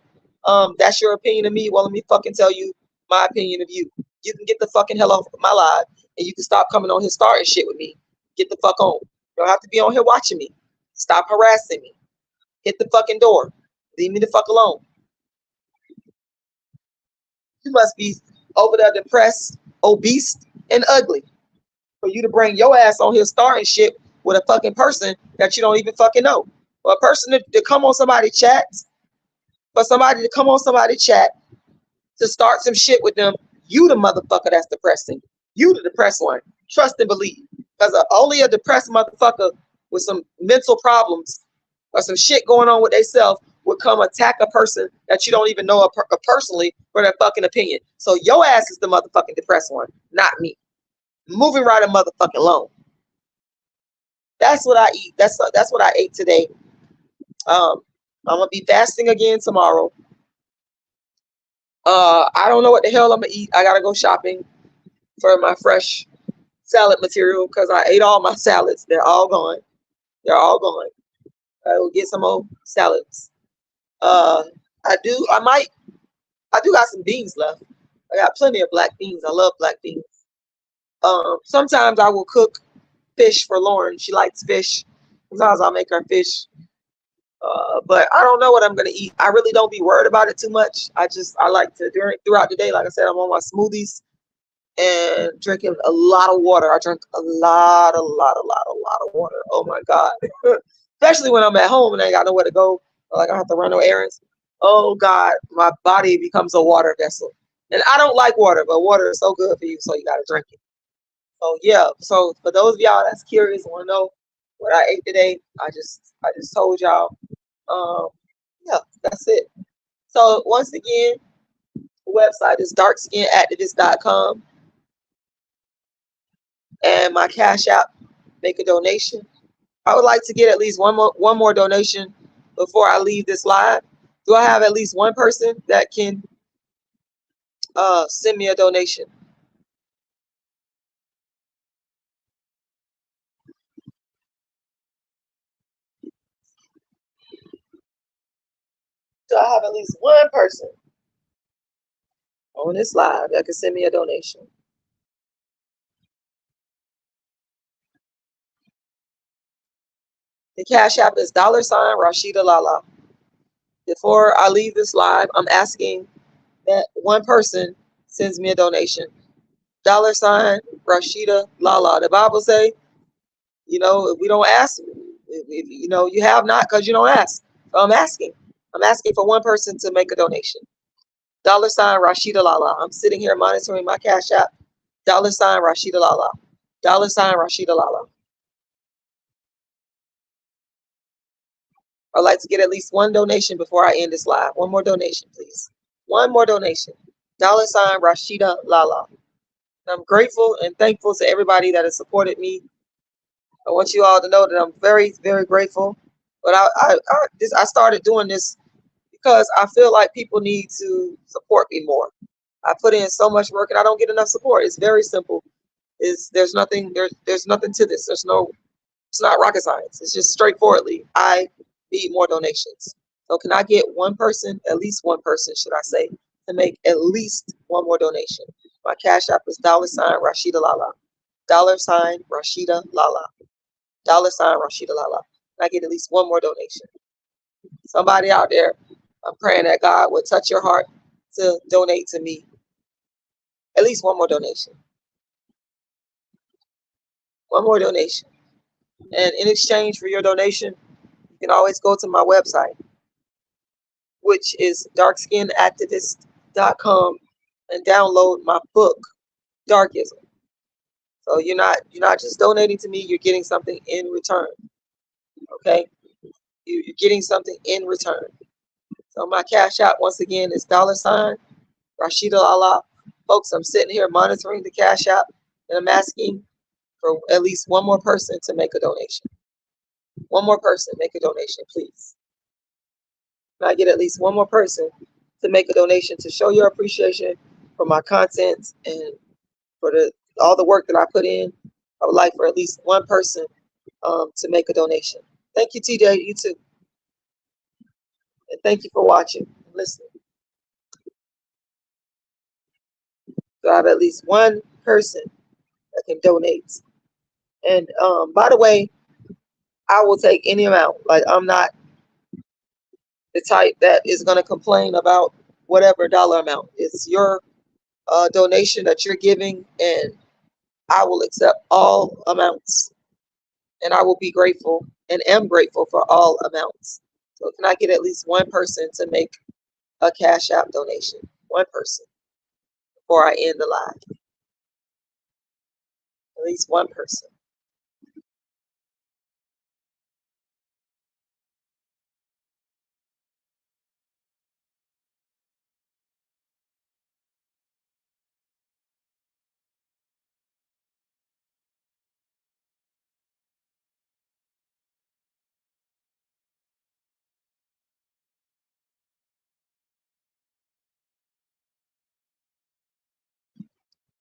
Speaker 1: that's your opinion of me. Well, let me fucking tell you my opinion of you. You can get the fucking hell off my live and you can stop coming on here starting shit with me. Get the fuck on. You don't have to be on here watching me. Stop harassing me. Hit the fucking door. Leave me the fuck alone. You must be over there depressed, obese, and ugly for you to bring your ass on here starting shit with a fucking person that you don't even fucking know. For a person to come on somebody chat, for somebody to come on somebody chat to start some shit with them, you the motherfucker that's depressing. You the depressed one. Trust and believe. Because only a depressed motherfucker with some mental problems or some shit going on with themselves would come attack a person that you don't even know personally for their fucking opinion. So your ass is the motherfucking depressed one, not me. Moving right a motherfucking alone. That's what I eat. That's what I ate today. I'm gonna be fasting again tomorrow. I don't know what the hell I'm gonna eat. I gotta go shopping for my fresh salad material because I ate all my salads. They're all gone. They're all gone. I will get some more salads. I do got some beans left. I got plenty of black beans. I love black beans. Sometimes I will cook fish for Lauren. She likes fish. Sometimes I'll make her fish. But I don't know what I'm gonna eat. I really don't be worried about it too much. I like to throughout the day, like I said, I'm on my smoothies and drinking a lot of water. I drink a lot of water. Oh my God. Especially when I'm at home and I ain't got nowhere to go. Like I have to run no errands. Oh God, my body becomes a water vessel. And I don't like water, but water is so good for you, so you gotta drink it. So yeah, so for those of y'all that's curious and want to know what I ate today, I just told y'all. Yeah, that's it. So once again, the website is darkskinactivist.com and my Cash App, make a donation. I would like to get at least one more donation before I leave this live. Do I have at least one person that can send me a donation? Do I have at least one person on this live that can send me a donation? The Cash App is $RASHIDA'Lala. Before I leave this live, I'm asking that one person sends me a donation. $RASHIDA'Lala. The Bible say, if we don't ask, you have not because you don't ask. So I'm asking. I'm asking for one person to make a donation. $RASHIDA'Lala. I'm sitting here monitoring my Cash App. $RASHIDA'Lala. $RASHIDA'Lala. I'd like to get at least one donation before I end this live. One more donation, please. One more donation. $RASHIDA'Lala. I'm grateful and thankful to everybody that has supported me. I want you all to know that I'm very, very grateful. But I started doing this because I feel like people need to support me more. I put in so much work and I don't get enough support. It's very simple. There's nothing to this. It's not rocket science. It's just straightforwardly, I need more donations. So can I get one person, at least one person, should I say, to make at least one more donation? My Cash App is $RASHIDA'Lala. $RASHIDA'Lala. $RASHIDA'Lala. I get at least one more donation. Somebody out there, I'm praying that God would touch your heart to donate to me. At least one more donation. One more donation. And in exchange for your donation, you can always go to my website, which is darkskinactivist.com, and download my book, Darkism. So you're not just donating to me, you're getting something in return. Okay? You're getting something in return. So my Cash App, once again, is $RASHIDA'Lala. Folks, I'm sitting here monitoring the Cash App, and I'm asking for at least one more person to make a donation. One more person make a donation, please. Can I get at least one more person to make a donation to show your appreciation for my content and for all the work that I put in? I would like for at least one person to make a donation. Thank you, TJ. You too. And thank you for watching and listening. So I have at least one person that can donate. And by the way, I will take any amount. Like, I'm not the type that is going to complain about whatever dollar amount. It's your donation that you're giving, and I will accept all amounts. And I will be grateful and am grateful for all amounts. So can I get at least one person to make a Cash App donation? One person before I end the live. At least one person.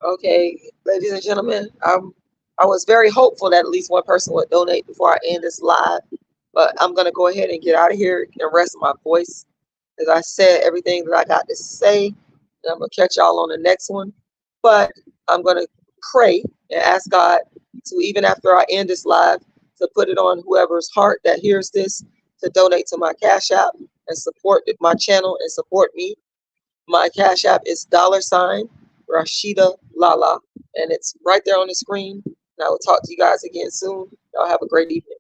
Speaker 1: Okay, ladies and gentlemen, I was very hopeful that at least one person would donate before I end this live, but I'm going to go ahead and get out of here and rest my voice. As I said, everything that I got to say, and I'm going to catch y'all on the next one. But I'm going to pray and ask God to, even after I end this live, to put it on whoever's heart that hears this to donate to my Cash App and support my channel and support me. My Cash App is $RASHIDA'S, and it's right there on the screen. And I will talk to you guys again soon. Y'all have a great evening.